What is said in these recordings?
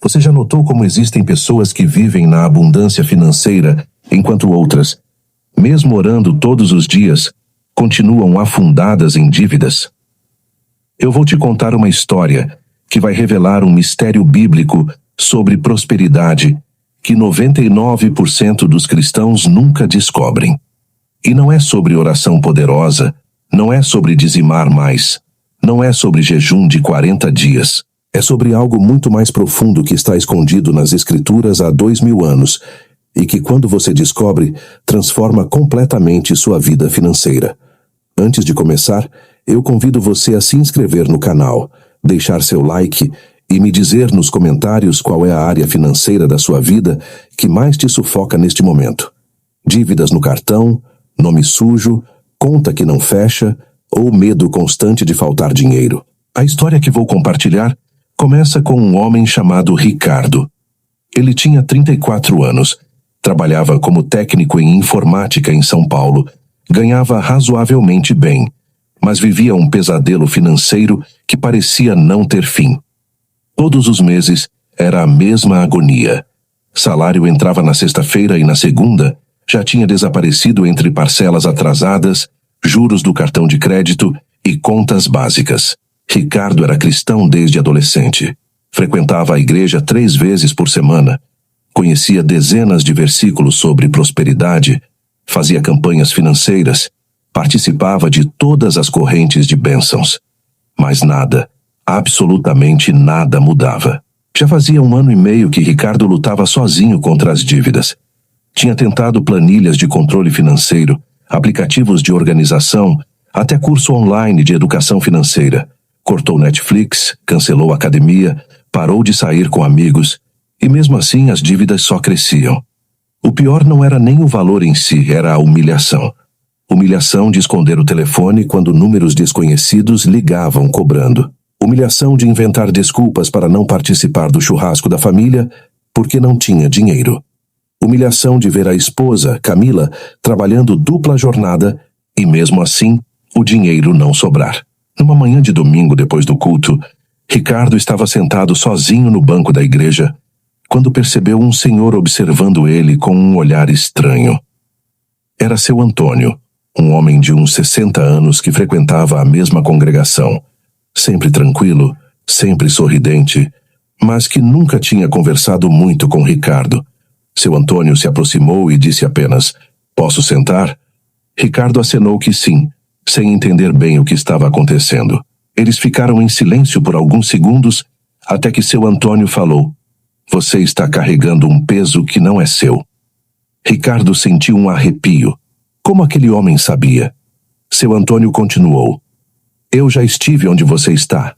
Você já notou como existem pessoas que vivem na abundância financeira, enquanto outras, mesmo orando todos os dias, continuam afundadas em dívidas? Eu vou te contar uma história que vai revelar um mistério bíblico sobre prosperidade que 99% dos cristãos nunca descobrem. E não é sobre oração poderosa, não é sobre dizimar mais, não é sobre jejum de 40 dias. É sobre algo muito mais profundo que está escondido nas Escrituras há 2000 anos e que, quando você descobre, transforma completamente sua vida financeira. Antes de começar, eu convido você a se inscrever no canal, deixar seu like e me dizer nos comentários qual é a área financeira da sua vida que mais te sufoca neste momento. Dívidas no cartão, nome sujo, conta que não fecha ou medo constante de faltar dinheiro. A história que vou compartilhar começa com um homem chamado Ricardo. Ele tinha 34 anos, trabalhava como técnico em informática em São Paulo, ganhava razoavelmente bem, mas vivia um pesadelo financeiro que parecia não ter fim. Todos os meses era a mesma agonia. Salário entrava na sexta-feira e na segunda já tinha desaparecido entre parcelas atrasadas, juros do cartão de crédito e contas básicas. Ricardo era cristão desde adolescente. Frequentava a igreja 3 vezes por semana. Conhecia dezenas de versículos sobre prosperidade, fazia campanhas financeiras, participava de todas as correntes de bênçãos. Mas nada, absolutamente nada mudava. Já fazia 1 ano e meio que Ricardo lutava sozinho contra as dívidas. Tinha tentado planilhas de controle financeiro, aplicativos de organização, até curso online de educação financeira. Cortou Netflix, cancelou a academia, parou de sair com amigos, e mesmo assim as dívidas só cresciam. O pior não era nem o valor em si, era a humilhação. Humilhação de esconder o telefone quando números desconhecidos ligavam cobrando. Humilhação de inventar desculpas para não participar do churrasco da família porque não tinha dinheiro. Humilhação de ver a esposa, Camila, trabalhando dupla jornada e mesmo assim o dinheiro não sobrar. Numa manhã de domingo depois do culto, Ricardo estava sentado sozinho no banco da igreja, quando percebeu um senhor observando ele com um olhar estranho. Era seu Antônio, um homem de uns 60 anos que frequentava a mesma congregação, sempre tranquilo, sempre sorridente, mas que nunca tinha conversado muito com Ricardo. Seu Antônio se aproximou e disse apenas: "Posso sentar?" Ricardo acenou que sim, sem entender bem o que estava acontecendo. Eles ficaram em silêncio por alguns segundos, até que seu Antônio falou: "Você está carregando um peso que não é seu." Ricardo sentiu um arrepio. Como aquele homem sabia? Seu Antônio continuou: "Eu já estive onde você está,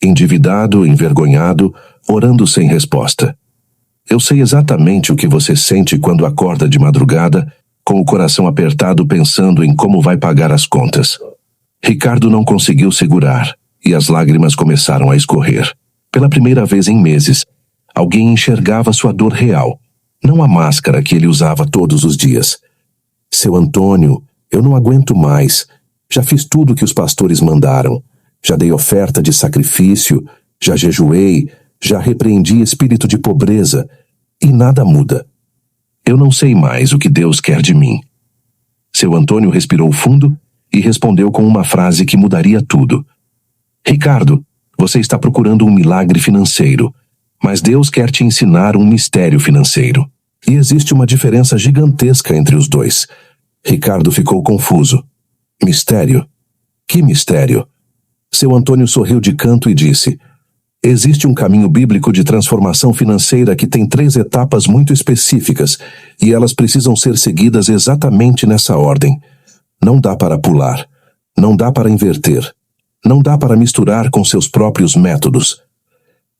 endividado, envergonhado, orando sem resposta. Eu sei exatamente o que você sente quando acorda de madrugada, com o coração apertado pensando em como vai pagar as contas." Ricardo não conseguiu segurar, e as lágrimas começaram a escorrer. Pela primeira vez em meses, alguém enxergava sua dor real, não a máscara que ele usava todos os dias. "Seu Antônio, eu não aguento mais. Já fiz tudo o que os pastores mandaram. Já dei oferta de sacrifício, já jejuei, já repreendi espírito de pobreza, e nada muda. Eu não sei mais o que Deus quer de mim." Seu Antônio respirou fundo e respondeu com uma frase que mudaria tudo: "Ricardo, você está procurando um milagre financeiro, mas Deus quer te ensinar um mistério financeiro. E existe uma diferença gigantesca entre os dois." Ricardo ficou confuso. "Mistério? Que mistério?" Seu Antônio sorriu de canto e disse: "Existe um caminho bíblico de transformação financeira que tem 3 etapas muito específicas, e elas precisam ser seguidas exatamente nessa ordem. Não dá para pular, não dá para inverter, não dá para misturar com seus próprios métodos.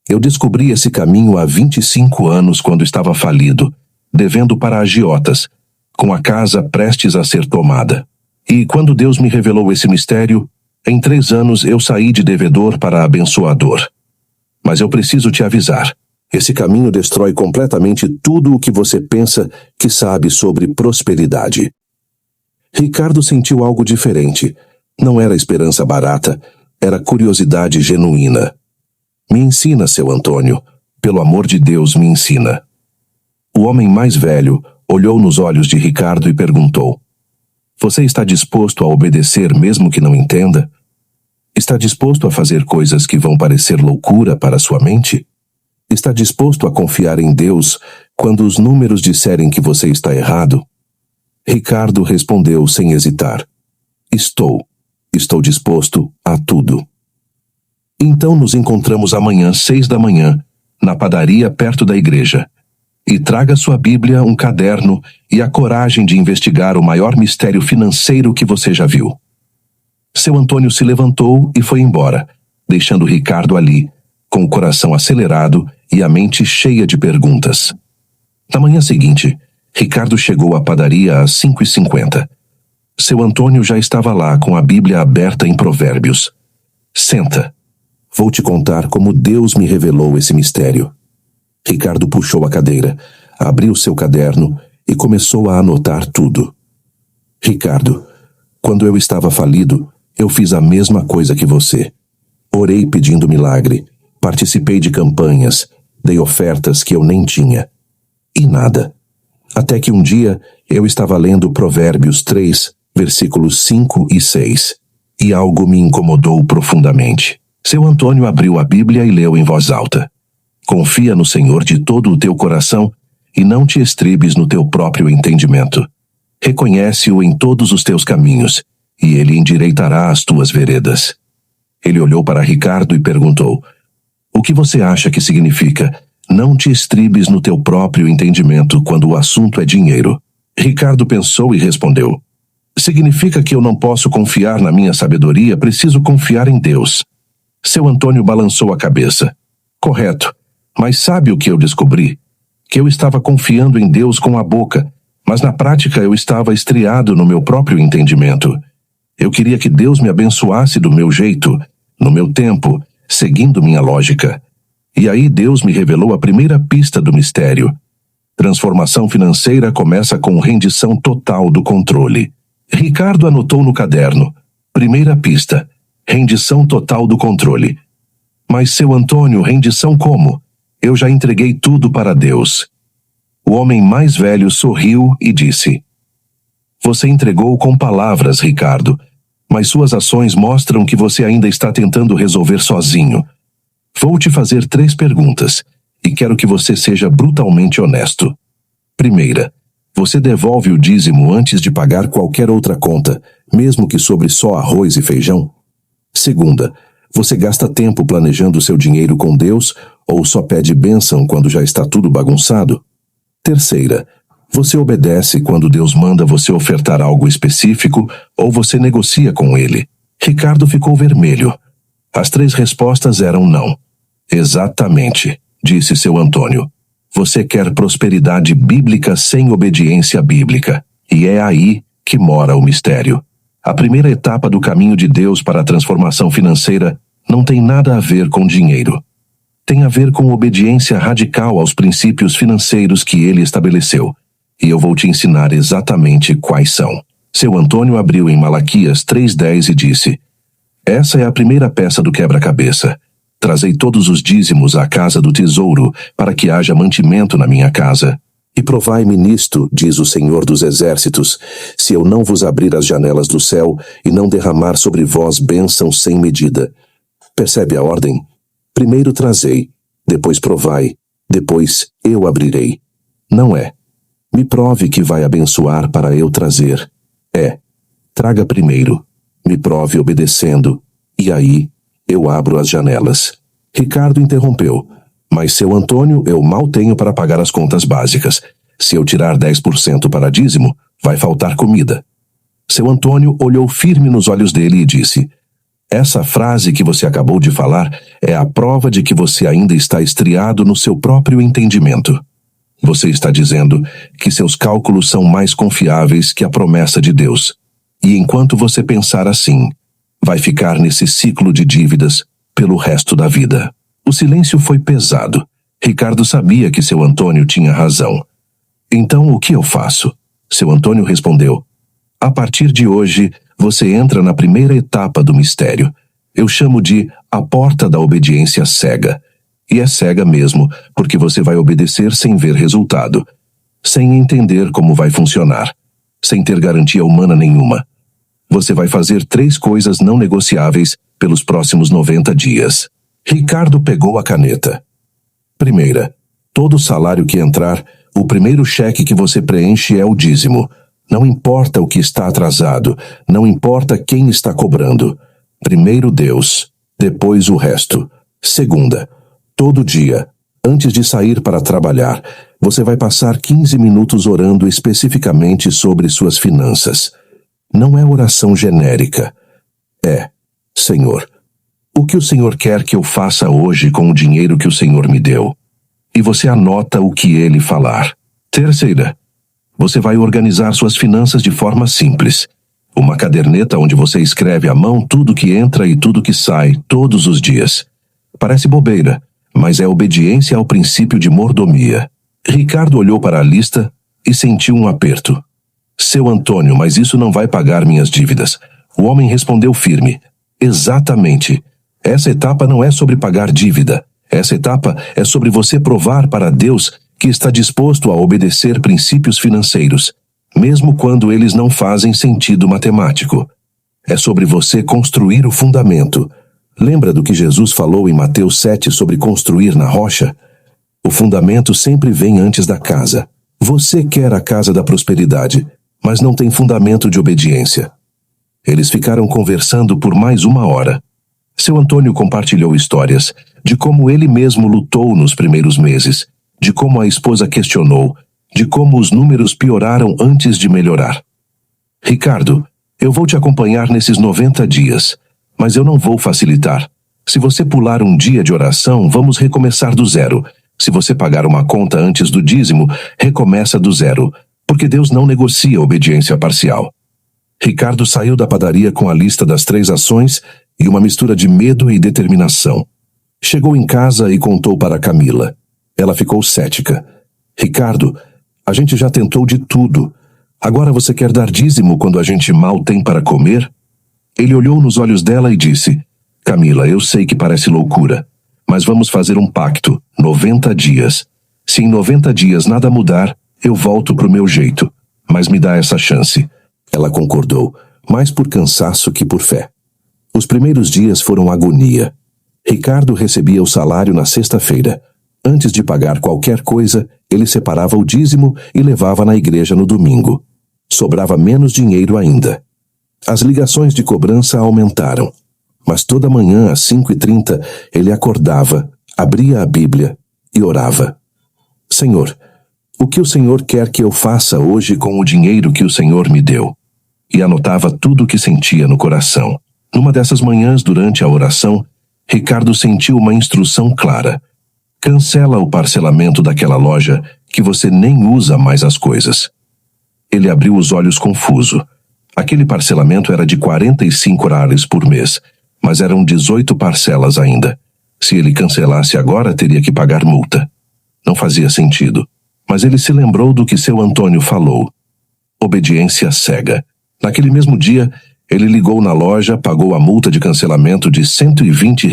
Eu descobri esse caminho há 25 anos quando estava falido, devendo para agiotas, com a casa prestes a ser tomada. E quando Deus me revelou esse mistério, em 3 anos eu saí de devedor para abençoador. Mas eu preciso te avisar. Esse caminho destrói completamente tudo o que você pensa que sabe sobre prosperidade." Ricardo sentiu algo diferente. Não era esperança barata, era curiosidade genuína. "Me ensina, seu Antônio. Pelo amor de Deus, me ensina. O homem mais velho olhou nos olhos de Ricardo e perguntou: Você está disposto a obedecer mesmo que não entenda? Está disposto a fazer coisas que vão parecer loucura para sua mente? Está disposto a confiar em Deus quando os números disserem que você está errado? Ricardo respondeu sem hesitar: Estou disposto a tudo. Então nos encontramos amanhã, 6 da manhã, na padaria perto da igreja. E traga sua Bíblia, um caderno e a coragem de investigar o maior mistério financeiro que você já viu. Seu Antônio se levantou e foi embora, deixando Ricardo ali, com o coração acelerado e a mente cheia de perguntas. Na manhã seguinte, Ricardo chegou à padaria às 5h50. Seu Antônio já estava lá com a Bíblia aberta em Provérbios. Senta. Vou te contar como Deus me revelou esse mistério. Ricardo puxou a cadeira, abriu seu caderno e começou a anotar tudo. Ricardo, quando eu estava falido, eu fiz a mesma coisa que você. Orei pedindo milagre, participei de campanhas, dei ofertas que eu nem tinha. E nada. Até que um dia eu estava lendo Provérbios 3, versículos 5 e 6, e algo me incomodou profundamente. Seu Antônio abriu a Bíblia e leu em voz alta: Confia no Senhor de todo o teu coração e não te estribes no teu próprio entendimento. Reconhece-o em todos os teus caminhos, e ele endireitará as tuas veredas. Ele olhou para Ricardo e perguntou: O que você acha que significa não te estribes no teu próprio entendimento quando o assunto é dinheiro? Ricardo pensou e respondeu: Significa que eu não posso confiar na minha sabedoria, preciso confiar em Deus. Seu Antônio balançou a cabeça. Correto. Mas sabe o que eu descobri? Que eu estava confiando em Deus com a boca, mas na prática eu estava estriado no meu próprio entendimento. Eu queria que Deus me abençoasse do meu jeito, no meu tempo, seguindo minha lógica. E aí Deus me revelou a primeira pista do mistério. Transformação financeira começa com rendição total do controle. Ricardo anotou no caderno: Primeira pista, rendição total do controle. Mas, seu Antônio, rendição como? Eu já entreguei tudo para Deus. O homem mais velho sorriu e disse: Você entregou com palavras, Ricardo, mas suas ações mostram que você ainda está tentando resolver sozinho. Vou te fazer 3 perguntas, e quero que você seja brutalmente honesto. Primeira, você devolve o dízimo antes de pagar qualquer outra conta, mesmo que sobre só arroz e feijão? Segunda, você gasta tempo planejando seu dinheiro com Deus ou só pede bênção quando já está tudo bagunçado? Terceira, você obedece quando Deus manda você ofertar algo específico ou você negocia com ele? Ricardo ficou vermelho. As 3 respostas eram não. Exatamente, disse seu Antônio. Você quer prosperidade bíblica sem obediência bíblica. E é aí que mora o mistério. A primeira etapa do caminho de Deus para a transformação financeira não tem nada a ver com dinheiro. Tem a ver com obediência radical aos princípios financeiros que ele estabeleceu. E eu vou te ensinar exatamente quais são. Seu Antônio abriu em Malaquias 3:10 e disse: Essa é a primeira peça do quebra-cabeça. Trazei todos os dízimos à casa do tesouro, para que haja mantimento na minha casa. E provai-me nisto, diz o Senhor dos Exércitos, se eu não vos abrir as janelas do céu e não derramar sobre vós bênção sem medida. Percebe a ordem? Primeiro trazei, depois provai, depois eu abrirei. Não é: me prove que vai abençoar para eu trazer. É: traga primeiro, me prove obedecendo, e aí eu abro as janelas. Ricardo interrompeu: Mas, seu Antônio, eu mal tenho para pagar as contas básicas. Se eu tirar 10% para dízimo, vai faltar comida. Seu Antônio olhou firme nos olhos dele e disse: Essa frase que você acabou de falar é a prova de que você ainda está estriado no seu próprio entendimento. Você está dizendo que seus cálculos são mais confiáveis que a promessa de Deus. E enquanto você pensar assim, vai ficar nesse ciclo de dívidas pelo resto da vida. O silêncio foi pesado. Ricardo sabia que seu Antônio tinha razão. Então, o que eu faço? Seu Antônio respondeu: A partir de hoje, você entra na primeira etapa do mistério. Eu chamo de a porta da obediência cega. E é cega mesmo, porque você vai obedecer sem ver resultado, sem entender como vai funcionar, sem ter garantia humana nenhuma. Você vai fazer 3 coisas não negociáveis pelos próximos 90 dias. Ricardo pegou a caneta. Primeira, todo salário que entrar, o primeiro cheque que você preenche é o dízimo. Não importa o que está atrasado, não importa quem está cobrando. Primeiro Deus, depois o resto. Segunda, todo dia, antes de sair para trabalhar, você vai passar 15 minutos orando especificamente sobre suas finanças. Não é oração genérica. É, Senhor, o que o Senhor quer que eu faça hoje com o dinheiro que o Senhor me deu? E você anota o que ele falar. Terceira, você vai organizar suas finanças de forma simples. Uma caderneta onde você escreve à mão tudo que entra e tudo que sai, todos os dias. Parece bobeira, mas é obediência ao princípio de mordomia. Ricardo olhou para a lista e sentiu um aperto. Seu Antônio, mas isso não vai pagar minhas dívidas. O homem respondeu firme. Exatamente. Essa etapa não é sobre pagar dívida. Essa etapa é sobre você provar para Deus que está disposto a obedecer princípios financeiros, mesmo quando eles não fazem sentido matemático. É sobre você construir o fundamento. Lembra do que Jesus falou em Mateus 7 sobre construir na rocha? O fundamento sempre vem antes da casa. Você quer a casa da prosperidade, mas não tem fundamento de obediência. Eles ficaram conversando por mais 1 hora. Seu Antônio compartilhou histórias de como ele mesmo lutou nos primeiros meses, de como a esposa questionou, de como os números pioraram antes de melhorar. Ricardo, eu vou te acompanhar nesses 90 dias, mas eu não vou facilitar. Se você pular um dia de oração, vamos recomeçar do zero. Se você pagar uma conta antes do dízimo, recomeça do zero, porque Deus não negocia obediência parcial. Ricardo saiu da padaria com a lista das 3 ações e uma mistura de medo e determinação. Chegou em casa e contou para Camila. Ela ficou cética. Ricardo, a gente já tentou de tudo. Agora você quer dar dízimo quando a gente mal tem para comer? Ele olhou nos olhos dela e disse, Camila, eu sei que parece loucura, mas vamos fazer um pacto, 90 dias. Se em 90 dias nada mudar, eu volto pro meu jeito, mas me dá essa chance. Ela concordou, mais por cansaço que por fé. Os primeiros dias foram agonia. Ricardo recebia o salário na sexta-feira. Antes de pagar qualquer coisa, ele separava o dízimo e levava na igreja no domingo. Sobrava menos dinheiro ainda. As ligações de cobrança aumentaram. Mas toda manhã, às 5h30, ele acordava, abria a Bíblia e orava. Senhor, o que o Senhor quer que eu faça hoje com o dinheiro que o Senhor me deu? E anotava tudo o que sentia no coração. Numa dessas manhãs, durante a oração, Ricardo sentiu uma instrução clara. Cancela o parcelamento daquela loja que você nem usa mais as coisas. Ele abriu os olhos confuso. Aquele parcelamento era de $45 por mês, mas eram 18 parcelas ainda. Se ele cancelasse agora, teria que pagar multa. Não fazia sentido. Mas ele se lembrou do que seu Antônio falou. Obediência cega. Naquele mesmo dia, ele ligou na loja, pagou a multa de cancelamento de R$ 120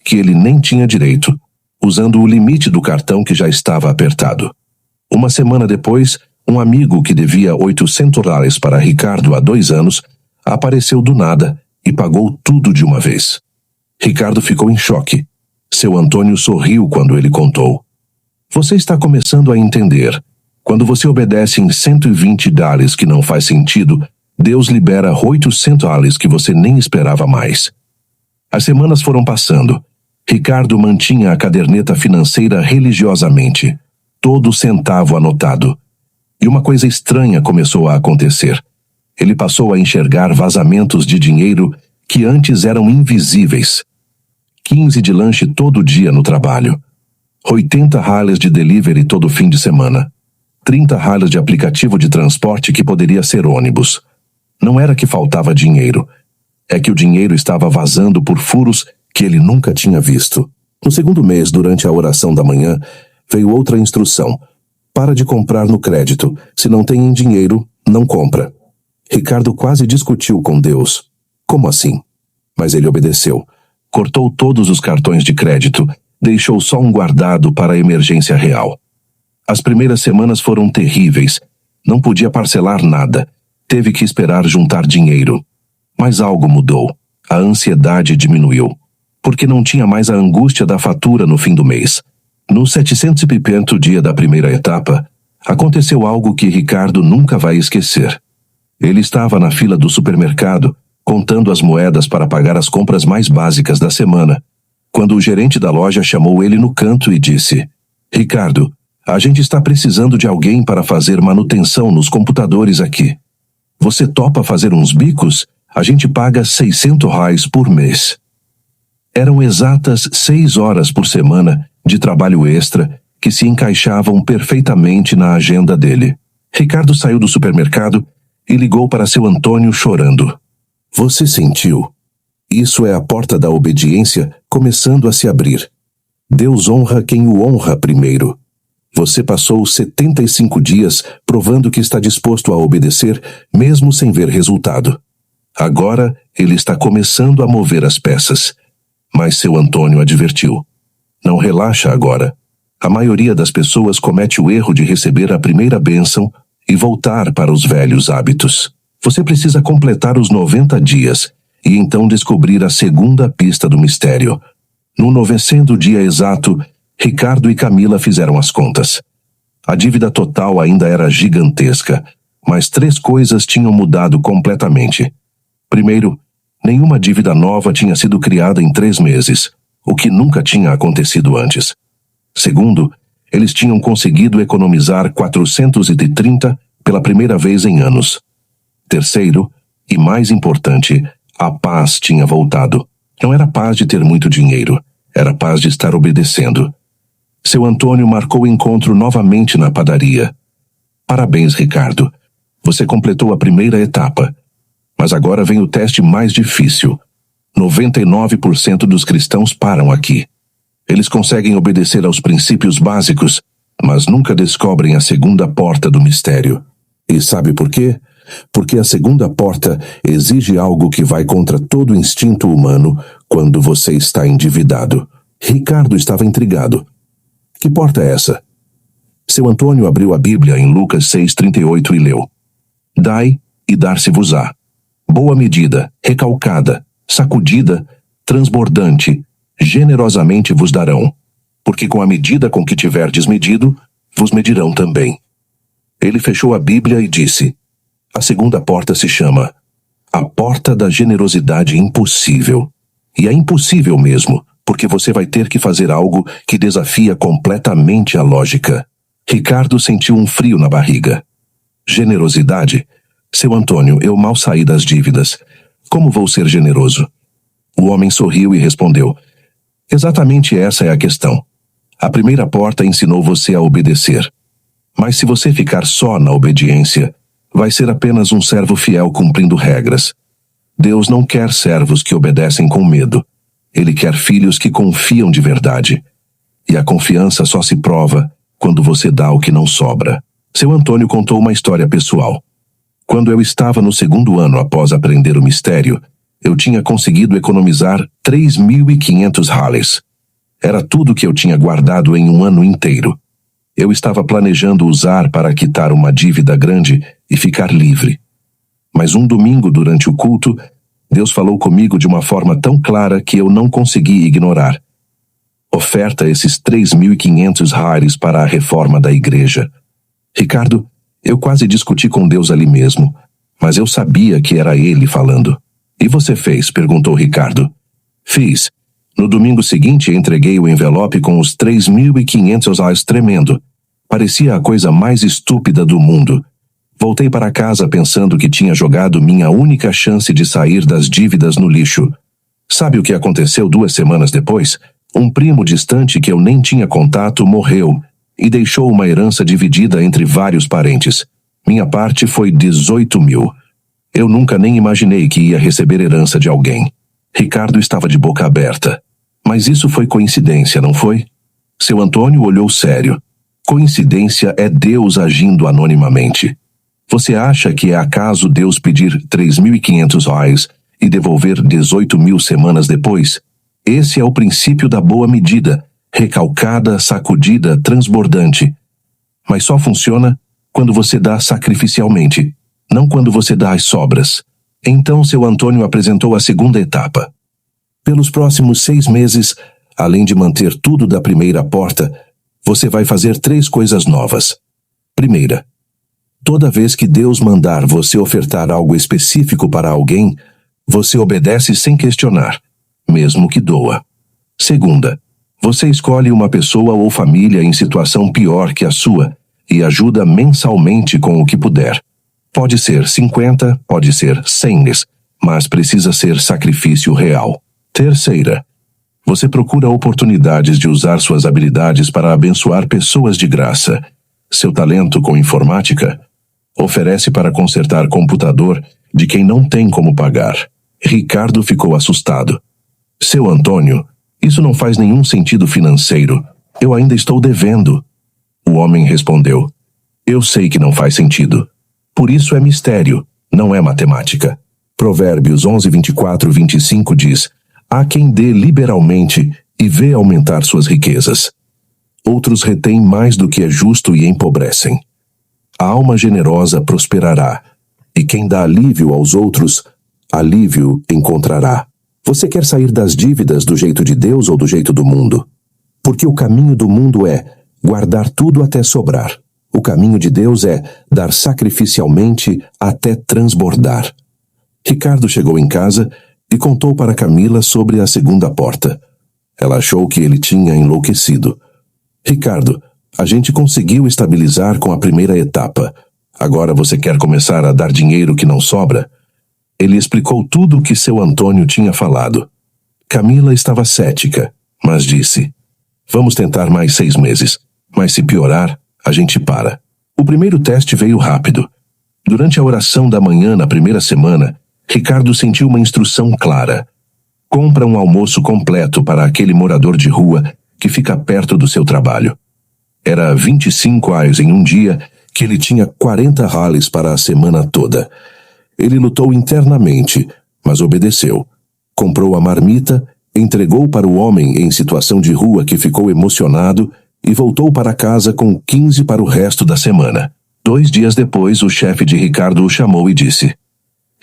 que ele nem tinha direito, usando o limite do cartão que já estava apertado. Uma semana depois, um amigo que devia $800 para Ricardo há 2 anos, apareceu do nada e pagou tudo de uma vez. Ricardo ficou em choque. Seu Antônio sorriu quando ele contou. Você está começando a entender. Quando você obedece em $120 que não faz sentido, Deus libera $800 que você nem esperava mais. As semanas foram passando. Ricardo mantinha a caderneta financeira religiosamente, todo centavo anotado. E uma coisa estranha começou a acontecer. Ele passou a enxergar vazamentos de dinheiro que antes eram invisíveis. 15 de lanche todo dia no trabalho. $80 de delivery todo fim de semana. $30 de aplicativo de transporte que poderia ser ônibus. Não era que faltava dinheiro. É que o dinheiro estava vazando por furos que ele nunca tinha visto. No segundo mês, durante a oração da manhã, veio outra instrução. Para de comprar no crédito. Se não tem dinheiro, não compra. Ricardo quase discutiu com Deus. Como assim? Mas ele obedeceu. Cortou todos os cartões de crédito Deixou só um guardado para a emergência real. As primeiras semanas foram terríveis. Não podia parcelar nada. Teve que esperar juntar dinheiro. Mas algo mudou. A ansiedade diminuiu. Porque não tinha mais a angústia da fatura no fim do mês. No 750º dia da primeira etapa, aconteceu algo que Ricardo nunca vai esquecer. Ele estava na fila do supermercado, contando as moedas para pagar as compras mais básicas da semana, quando o gerente da loja chamou ele no canto e disse: Ricardo, a gente está precisando de alguém para fazer manutenção nos computadores aqui. Você topa fazer uns bicos? A gente paga R$600 por mês. Eram exatas 6 horas por semana de trabalho extra que se encaixavam perfeitamente na agenda dele. Ricardo saiu do supermercado e ligou para seu Antônio chorando. Você sentiu? Isso é a porta da obediência começando a se abrir. Deus honra quem o honra primeiro. Você passou 75 dias provando que está disposto a obedecer, mesmo sem ver resultado. Agora, ele está começando a mover as peças. Mas seu Antônio advertiu. Não relaxa agora. A maioria das pessoas comete o erro de receber a primeira bênção e voltar para os velhos hábitos. Você precisa completar os 90 dias e então descobrir a segunda pista do mistério. No 90º dia exato, Ricardo e Camila fizeram as contas. A dívida total ainda era gigantesca, mas 3 coisas tinham mudado completamente. Primeiro, nenhuma dívida nova tinha sido criada em 3 meses, o que nunca tinha acontecido antes. Segundo, eles tinham conseguido economizar 430 pela primeira vez em anos. Terceiro, e mais importante, a paz tinha voltado. Não era paz de ter muito dinheiro, era paz de estar obedecendo. Seu Antônio marcou o encontro novamente na padaria. Parabéns, Ricardo. Você completou a primeira etapa. Mas agora vem o teste mais difícil. 99% dos cristãos param aqui. Eles conseguem obedecer aos princípios básicos, mas nunca descobrem a segunda porta do mistério. E sabe por quê? Porque a segunda porta exige algo que vai contra todo o instinto humano quando você está endividado. Ricardo estava intrigado. Que porta é essa? Seu Antônio abriu a Bíblia em Lucas 6,38 e leu: Dai e dar-se-vos-á. Boa medida, recalcada, sacudida, transbordante, generosamente vos darão, porque com a medida com que tiverdes medido, vos medirão também. Ele fechou a Bíblia e disse: a segunda porta se chama a porta da generosidade impossível. E é impossível mesmo, porque você vai ter que fazer algo que desafia completamente a lógica. Ricardo sentiu um frio na barriga. Generosidade? Seu Antônio, eu mal saí das dívidas. Como vou ser generoso? O homem sorriu e respondeu: exatamente essa é a questão. A primeira porta ensinou você a obedecer. Mas se você ficar só na obediência, vai ser apenas um servo fiel cumprindo regras. Deus não quer servos que obedecem com medo. Ele quer filhos que confiam de verdade. E a confiança só se prova quando você dá o que não sobra. Seu Antônio contou uma história pessoal. Quando eu estava no 2º ano após aprender o mistério, eu tinha conseguido economizar 3.500 rales. Era tudo que eu tinha guardado em um ano inteiro. Eu estava planejando usar para quitar uma dívida grande e ficar livre. Mas um domingo, durante o culto, Deus falou comigo de uma forma tão clara que eu não consegui ignorar. Oferta esses 3.500 rales para a reforma da igreja. Ricardo, eu quase discuti com Deus ali mesmo, mas eu sabia que era Ele falando. E você fez? Perguntou Ricardo. Fiz. No domingo seguinte, entreguei o envelope com os 3.500 reais tremendo. Parecia a coisa mais estúpida do mundo. Voltei para casa pensando que tinha jogado minha única chance de sair das dívidas no lixo. Sabe o que aconteceu 2 semanas depois? Um primo distante que eu nem tinha contato morreu e deixou uma herança dividida entre vários parentes. Minha parte foi 18.000. Eu nunca nem imaginei que ia receber herança de alguém. Ricardo estava de boca aberta. Mas isso foi coincidência, não foi? Seu Antônio olhou sério. Coincidência é Deus agindo anonimamente. Você acha que é acaso Deus pedir 3.500 reais e devolver 18.000 semanas depois? Esse é o princípio da boa medida. recalcada, sacudida, transbordante. Mas só funciona quando você dá sacrificialmente, não quando você dá às sobras. Então seu Antônio apresentou a segunda etapa. Pelos próximos 6 meses, além de manter tudo da primeira porta, você vai fazer 3 coisas novas. Primeira, toda vez que Deus mandar você ofertar algo específico para alguém, você obedece sem questionar, mesmo que doa. Segunda, você escolhe uma pessoa ou família em situação pior que a sua e ajuda mensalmente com o que puder. Pode ser 50, pode ser 100, mas precisa ser sacrifício real. Terceira, você procura oportunidades de usar suas habilidades para abençoar pessoas de graça. Seu talento com informática? Oferece para consertar computador de quem não tem como pagar. Ricardo ficou assustado. Seu Antônio, isso não faz nenhum sentido financeiro. Eu ainda estou devendo. O homem respondeu: eu sei que não faz sentido. Por isso é mistério, não é matemática. Provérbios 11, 24, 25 diz: há quem dê liberalmente e vê aumentar suas riquezas. Outros retêm mais do que é justo e empobrecem. A alma generosa prosperará, e quem dá alívio aos outros, alívio encontrará. Você quer sair das dívidas do jeito de Deus ou do jeito do mundo? Porque o caminho do mundo é guardar tudo até sobrar. O caminho de Deus é dar sacrificialmente até transbordar. Ricardo chegou em casa e contou para Camila sobre a segunda porta. Ela achou que ele tinha enlouquecido. Ricardo, a gente conseguiu estabilizar com a primeira etapa. Agora você quer começar a dar dinheiro que não sobra? Ele explicou tudo o que seu Antônio tinha falado. Camila estava cética, mas disse: vamos tentar mais 6 meses, mas se piorar, a gente para. O primeiro teste veio rápido. Durante a oração da manhã na primeira semana, Ricardo sentiu uma instrução clara. Compra um almoço completo para aquele morador de rua que fica perto do seu trabalho. Era 25 reais em um dia que ele tinha 40 reais para a semana toda. Ele lutou internamente, mas obedeceu. Comprou a marmita, entregou para o homem em situação de rua que ficou emocionado e voltou para casa com 15 para o resto da semana. 2 dias depois, o chefe de Ricardo o chamou e disse: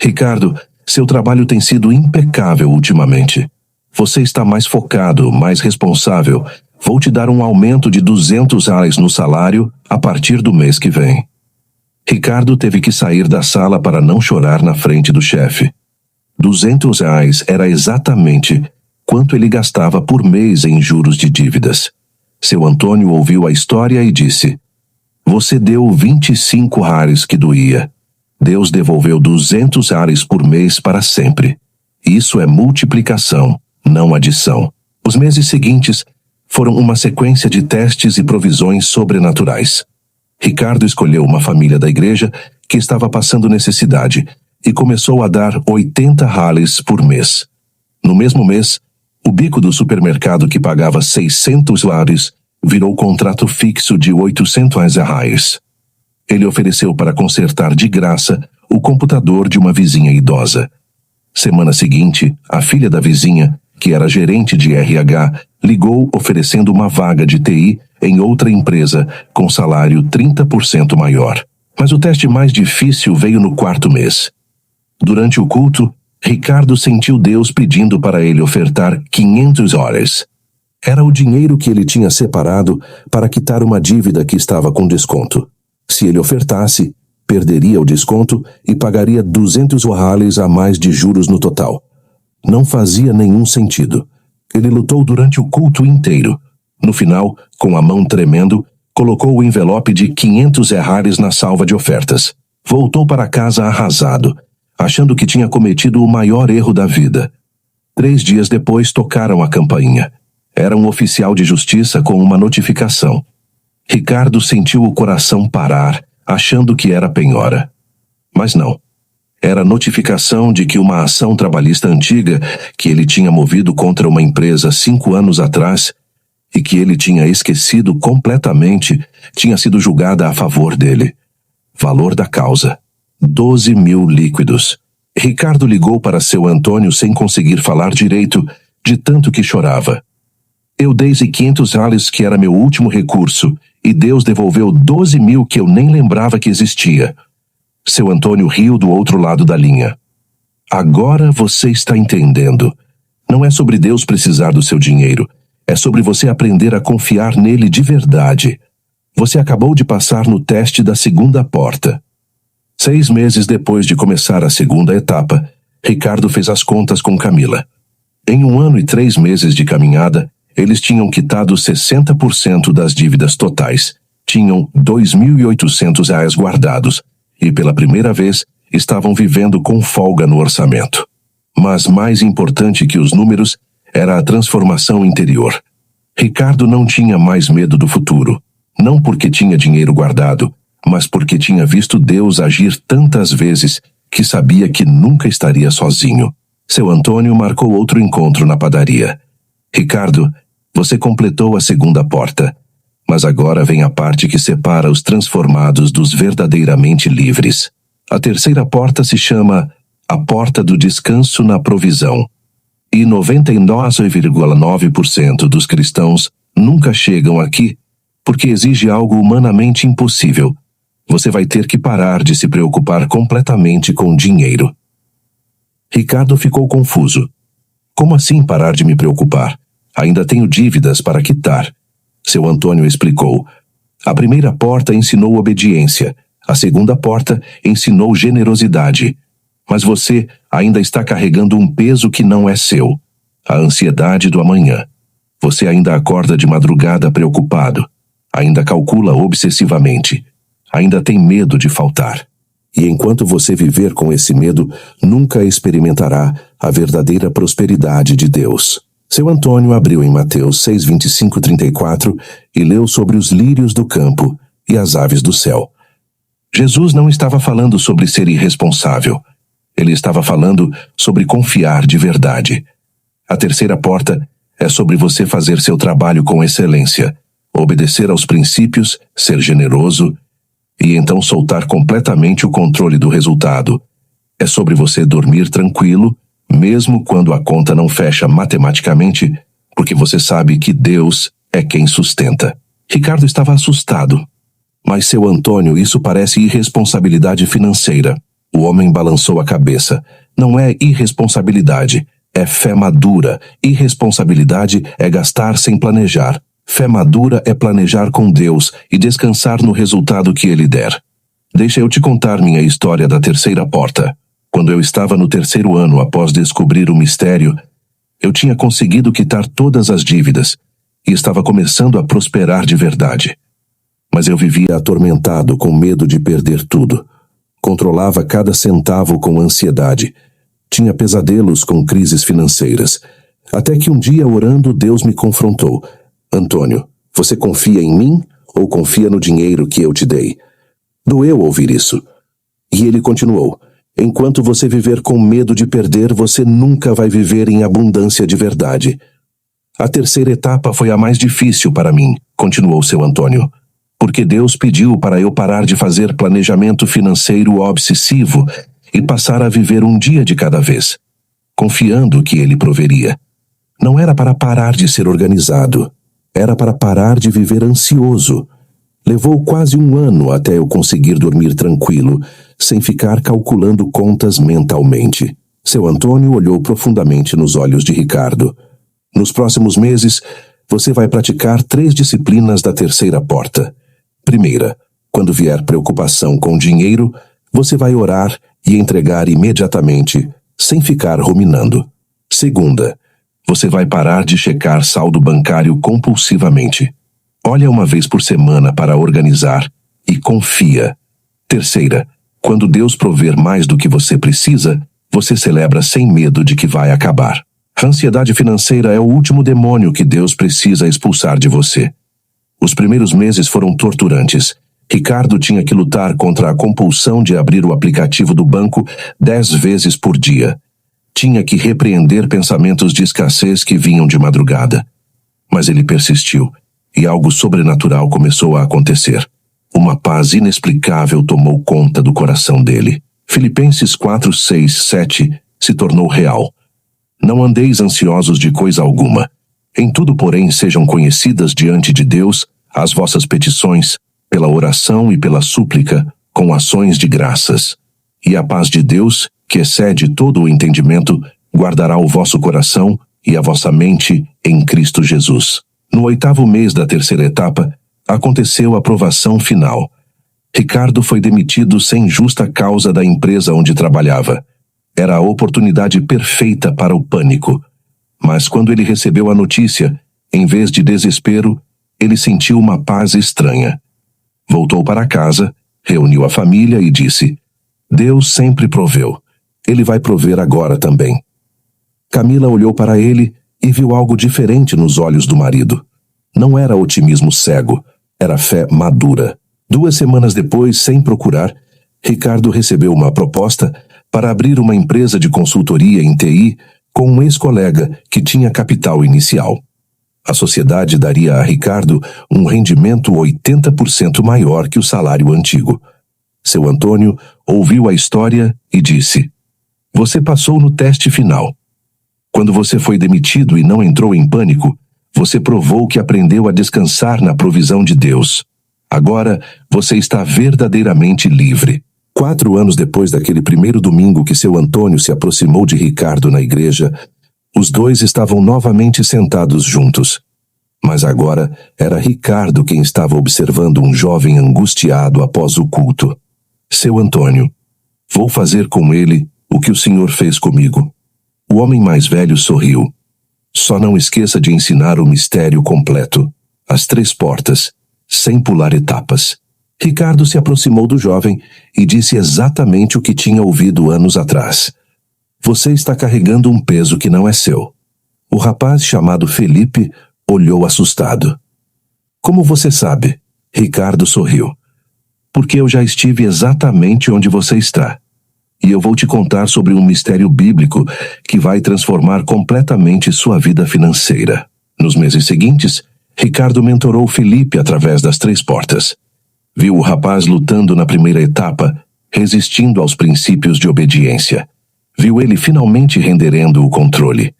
Ricardo, seu trabalho tem sido impecável ultimamente. Você está mais focado, mais responsável. Vou te dar um aumento de 200 reais no salário a partir do mês que vem. Ricardo teve que sair da sala para não chorar na frente do chefe. 200 reais era exatamente quanto ele gastava por mês em juros de dívidas. Seu Antônio ouviu a história e disse: você deu 25 reais que doía. Deus devolveu 200 reais por mês para sempre. Isso é multiplicação, não adição. Os meses seguintes foram uma sequência de testes e provisões sobrenaturais. Ricardo escolheu uma família da igreja que estava passando necessidade e começou a dar 80 reais por mês. No mesmo mês, o bico do supermercado que pagava 600 reais virou contrato fixo de 800 reais. Ele ofereceu para consertar de graça o computador de uma vizinha idosa. Semana seguinte, a filha da vizinha, que era gerente de RH, ligou oferecendo uma vaga de TI em outra empresa com salário 30% maior. Mas o teste mais difícil veio no 4º mês. Durante o culto, Ricardo sentiu Deus pedindo para ele ofertar 500 horas. Era o dinheiro que ele tinha separado para quitar uma dívida que estava com desconto. Se ele ofertasse, perderia o desconto e pagaria 200 reais a mais de juros no total. Não fazia nenhum sentido. Ele lutou durante o culto inteiro. No final, com a mão tremendo, colocou o envelope de 500 reais na salva de ofertas. Voltou para casa arrasado, achando que tinha cometido o maior erro da vida. 3 dias depois tocaram a campainha. Era um oficial de justiça com uma notificação. Ricardo sentiu o coração parar, achando que era penhora. Mas não. Era notificação de que uma ação trabalhista antiga que ele tinha movido contra uma empresa 5 anos atrás e que ele tinha esquecido completamente tinha sido julgada a favor dele. Valor da causa: 12 mil líquidos. Ricardo ligou para seu Antônio sem conseguir falar direito, de tanto que chorava. Eu dei $500 que era meu último recurso, e Deus devolveu 12.000 que eu nem lembrava que existia. Seu Antônio riu do outro lado da linha. Agora você está entendendo. Não é sobre Deus precisar do seu dinheiro. É sobre você aprender a confiar nele de verdade. Você acabou de passar no teste da segunda porta. 6 meses depois de começar a segunda etapa, Ricardo fez as contas com Camila. Em 1 ano e 3 meses de caminhada, eles tinham quitado 60% das dívidas totais, tinham R$ 2.800 guardados e, pela primeira vez, estavam vivendo com folga no orçamento. Mas mais importante que os números era a transformação interior. Ricardo não tinha mais medo do futuro, não porque tinha dinheiro guardado, mas porque tinha visto Deus agir tantas vezes que sabia que nunca estaria sozinho. Seu Antônio marcou outro encontro na padaria. Ricardo, você completou a segunda porta, mas agora vem a parte que separa os transformados dos verdadeiramente livres. A terceira porta se chama a porta do descanso na provisão. E 99,9% dos cristãos nunca chegam aqui porque exige algo humanamente impossível. Você vai ter que parar de se preocupar completamente com dinheiro. Ricardo ficou confuso. Como assim parar de me preocupar? Ainda tenho dívidas para quitar. Seu Antônio explicou. A primeira porta ensinou obediência. A segunda porta ensinou generosidade. Mas você ainda está carregando um peso que não é seu. A ansiedade do amanhã. Você ainda acorda de madrugada preocupado. Ainda calcula obsessivamente. Ainda tem medo de faltar. E enquanto você viver com esse medo, nunca experimentará a verdadeira prosperidade de Deus. Seu Antônio abriu em Mateus 6:25-34 e leu sobre os lírios do campo e as aves do céu. Jesus não estava falando sobre ser irresponsável. Ele estava falando sobre confiar de verdade. A terceira porta é sobre você fazer seu trabalho com excelência, obedecer aos princípios, ser generoso e então soltar completamente o controle do resultado. É sobre você dormir tranquilo, mesmo quando a conta não fecha matematicamente, porque você sabe que Deus é quem sustenta. Ricardo estava assustado. Mas, seu Antônio, isso parece irresponsabilidade financeira. O homem balançou a cabeça. Não é irresponsabilidade, é fé madura. Irresponsabilidade é gastar sem planejar. Fé madura é planejar com Deus e descansar no resultado que Ele der. Deixa eu te contar minha história da terceira porta. Quando eu estava no 3º ano após descobrir o mistério, eu tinha conseguido quitar todas as dívidas e estava começando a prosperar de verdade. Mas eu vivia atormentado com medo de perder tudo. Controlava cada centavo com ansiedade. Tinha pesadelos com crises financeiras. Até que um dia, orando, Deus me confrontou. Antônio, você confia em mim ou confia no dinheiro que eu te dei? Doeu ouvir isso. E ele continuou. Enquanto você viver com medo de perder, você nunca vai viver em abundância de verdade. A terceira etapa foi a mais difícil para mim, continuou seu Antônio, porque Deus pediu para eu parar de fazer planejamento financeiro obsessivo e passar a viver um dia de cada vez, confiando que Ele proveria. Não era para parar de ser organizado, era para parar de viver ansioso. Levou quase 1 ano até eu conseguir dormir tranquilo, sem ficar calculando contas mentalmente. Seu Antônio olhou profundamente nos olhos de Ricardo. Nos próximos meses, você vai praticar 3 disciplinas da terceira porta. Primeira, quando vier preocupação com dinheiro, você vai orar e entregar imediatamente, sem ficar ruminando. Segunda, você vai parar de checar saldo bancário compulsivamente. Olha uma vez por semana para organizar e confia. Terceira, quando Deus prover mais do que você precisa, você celebra sem medo de que vai acabar. A ansiedade financeira é o último demônio que Deus precisa expulsar de você. Os primeiros meses foram torturantes. Ricardo tinha que lutar contra a compulsão de abrir o aplicativo do banco 10 vezes por dia. Tinha que repreender pensamentos de escassez que vinham de madrugada. Mas ele persistiu, e algo sobrenatural começou a acontecer. Uma paz inexplicável tomou conta do coração dele. Filipenses 4, 6, 7 se tornou real. Não andeis ansiosos de coisa alguma. Em tudo, porém, sejam conhecidas diante de Deus as vossas petições, pela oração e pela súplica, com ações de graças. E a paz de Deus, que excede todo o entendimento, guardará o vosso coração e a vossa mente em Cristo Jesus. No 8º mês da terceira etapa, aconteceu a aprovação final. Ricardo foi demitido sem justa causa da empresa onde trabalhava. Era a oportunidade perfeita para o pânico. Mas quando ele recebeu a notícia, em vez de desespero, ele sentiu uma paz estranha. Voltou para casa, reuniu a família e disse: Deus sempre proveu. Ele vai prover agora também. Camila olhou para ele e viu algo diferente nos olhos do marido. Não era otimismo cego, era fé madura. 2 semanas depois, sem procurar, Ricardo recebeu uma proposta para abrir uma empresa de consultoria em TI com um ex-colega que tinha capital inicial. A sociedade daria a Ricardo um rendimento 80% maior que o salário antigo. Seu Antônio ouviu a história e disse: Você passou no teste final. Quando você foi demitido e não entrou em pânico, você provou que aprendeu a descansar na provisão de Deus. Agora, você está verdadeiramente livre. 4 anos depois daquele primeiro domingo que seu Antônio se aproximou de Ricardo na igreja, os dois estavam novamente sentados juntos. Mas agora era Ricardo quem estava observando um jovem angustiado após o culto. Seu Antônio: Vou fazer com ele o que o Senhor fez comigo. O homem mais velho sorriu. Só não esqueça de ensinar o mistério completo, as 3 portas, sem pular etapas. Ricardo se aproximou do jovem e disse exatamente o que tinha ouvido anos atrás. Você está carregando um peso que não é seu. O rapaz chamado Felipe olhou assustado. Como você sabe? Ricardo sorriu. Porque eu já estive exatamente onde você está. E eu vou te contar sobre um mistério bíblico que vai transformar completamente sua vida financeira. Nos meses seguintes, Ricardo mentorou Felipe através das 3 portas. Viu o rapaz lutando na primeira etapa, resistindo aos princípios de obediência. Viu ele finalmente renderendo o controle.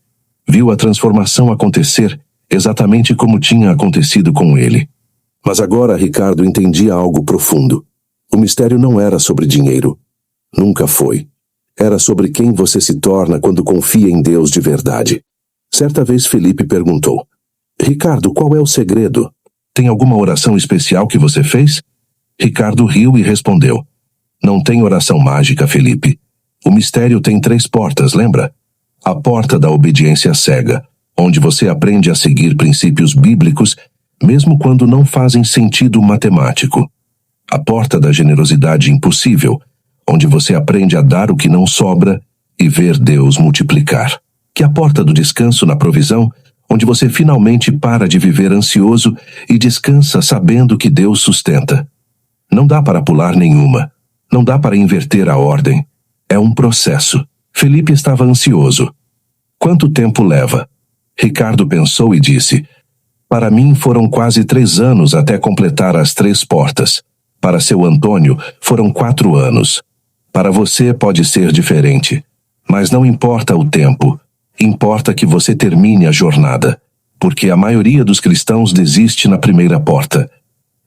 Viu a transformação acontecer exatamente como tinha acontecido com ele. Mas agora Ricardo entendia algo profundo. O mistério não era sobre dinheiro. Nunca foi. Era sobre quem você se torna quando confia em Deus de verdade. Certa vez Felipe perguntou: Ricardo, qual é o segredo? Tem alguma oração especial que você fez? Ricardo riu e respondeu: Não tem oração mágica, Felipe. O mistério tem 3 portas, lembra? A porta da obediência cega, onde você aprende a seguir princípios bíblicos, mesmo quando não fazem sentido matemático. A porta da generosidade impossível, onde você aprende a dar o que não sobra e ver Deus multiplicar. Que a porta do descanso na provisão, onde você finalmente para de viver ansioso e descansa sabendo que Deus sustenta. Não dá para pular nenhuma. Não dá para inverter a ordem. É um processo. Felipe estava ansioso. Quanto tempo leva? Ricardo pensou e disse: Para mim foram quase 3 anos até completar as 3 portas. Para seu Antônio foram 4 anos. Para você pode ser diferente. Mas não importa o tempo. Importa que você termine a jornada. Porque a maioria dos cristãos desiste na primeira porta.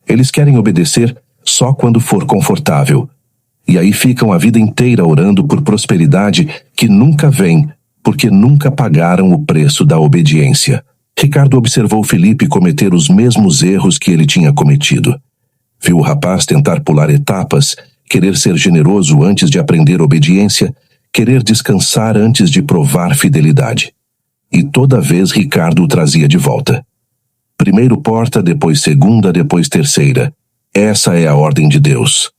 Eles querem obedecer só quando for confortável. E aí ficam a vida inteira orando por prosperidade que nunca vem, porque nunca pagaram o preço da obediência. Ricardo observou Felipe cometer os mesmos erros que ele tinha cometido. Viu o rapaz tentar pular etapas, querer ser generoso antes de aprender obediência, querer descansar antes de provar fidelidade. E toda vez Ricardo o trazia de volta. Primeiro porta, depois segunda, depois terceira. Essa é a ordem de Deus.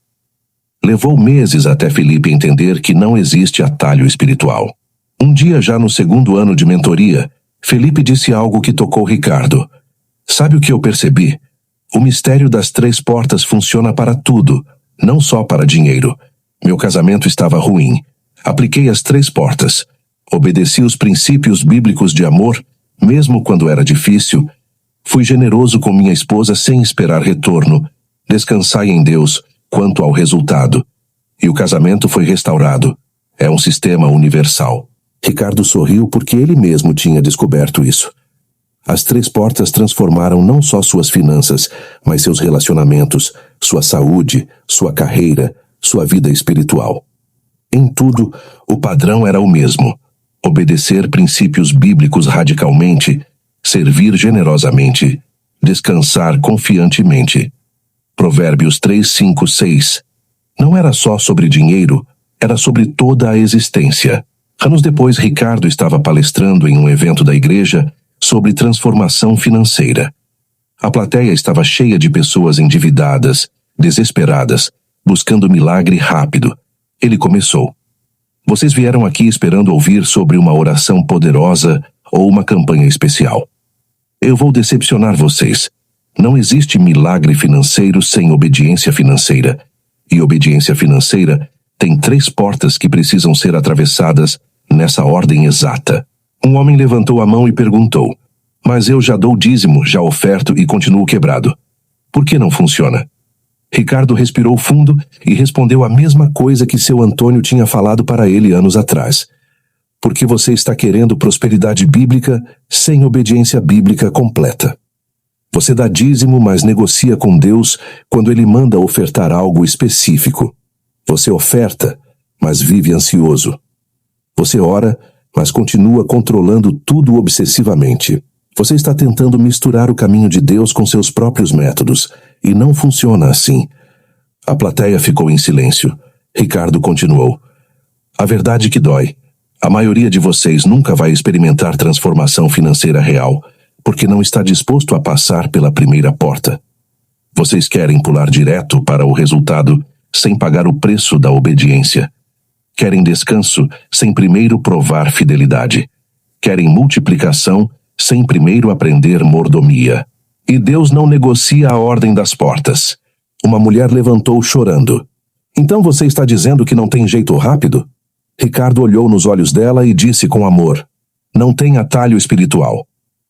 Levou meses até Felipe entender que não existe atalho espiritual. Um dia, já no 2º ano de mentoria, Felipe disse algo que tocou Ricardo. Sabe o que eu percebi? O mistério das 3 portas funciona para tudo, não só para dinheiro. Meu casamento estava ruim. Apliquei as 3 portas. Obedeci os princípios bíblicos de amor, mesmo quando era difícil. Fui generoso com minha esposa sem esperar retorno. Descansai em Deus quanto ao resultado. E o casamento foi restaurado. É um sistema universal. Ricardo sorriu porque ele mesmo tinha descoberto isso. As três portas transformaram não só suas finanças, mas seus relacionamentos, sua saúde, sua carreira, sua vida espiritual. Em tudo, o padrão era o mesmo: obedecer princípios bíblicos radicalmente, servir generosamente, descansar confiantemente. Provérbios 3, 5, 6. Não era só sobre dinheiro, era sobre toda a existência. Anos depois, Ricardo estava palestrando em um evento da igreja sobre transformação financeira. A plateia estava cheia de pessoas endividadas, desesperadas, buscando milagre rápido. Ele começou: vocês vieram aqui esperando ouvir sobre uma oração poderosa ou uma campanha especial. Eu vou decepcionar vocês. Não existe milagre financeiro sem obediência financeira. E obediência financeira tem 3 portas que precisam ser atravessadas nessa ordem exata. Um homem levantou a mão e perguntou: mas eu já dou dízimo, já oferto e continuo quebrado. Por que não funciona? Ricardo respirou fundo e respondeu a mesma coisa que seu Antônio tinha falado para ele anos atrás. Porque você está querendo prosperidade bíblica sem obediência bíblica completa. Você dá dízimo, mas negocia com Deus quando Ele manda ofertar algo específico. Você oferta, mas vive ansioso. Você ora, mas continua controlando tudo obsessivamente. Você está tentando misturar o caminho de Deus com seus próprios métodos, e não funciona assim. A plateia ficou em silêncio. Ricardo continuou: a verdade que dói. A maioria de vocês nunca vai experimentar transformação financeira real, porque não está disposto a passar pela primeira porta. Vocês querem pular direto para o resultado sem pagar o preço da obediência. Querem descanso sem primeiro provar fidelidade. Querem multiplicação sem primeiro aprender mordomia. E Deus não negocia a ordem das portas. Uma mulher levantou chorando. Então você está dizendo que não tem jeito rápido? Ricardo olhou nos olhos dela e disse com amor: não tem atalho espiritual.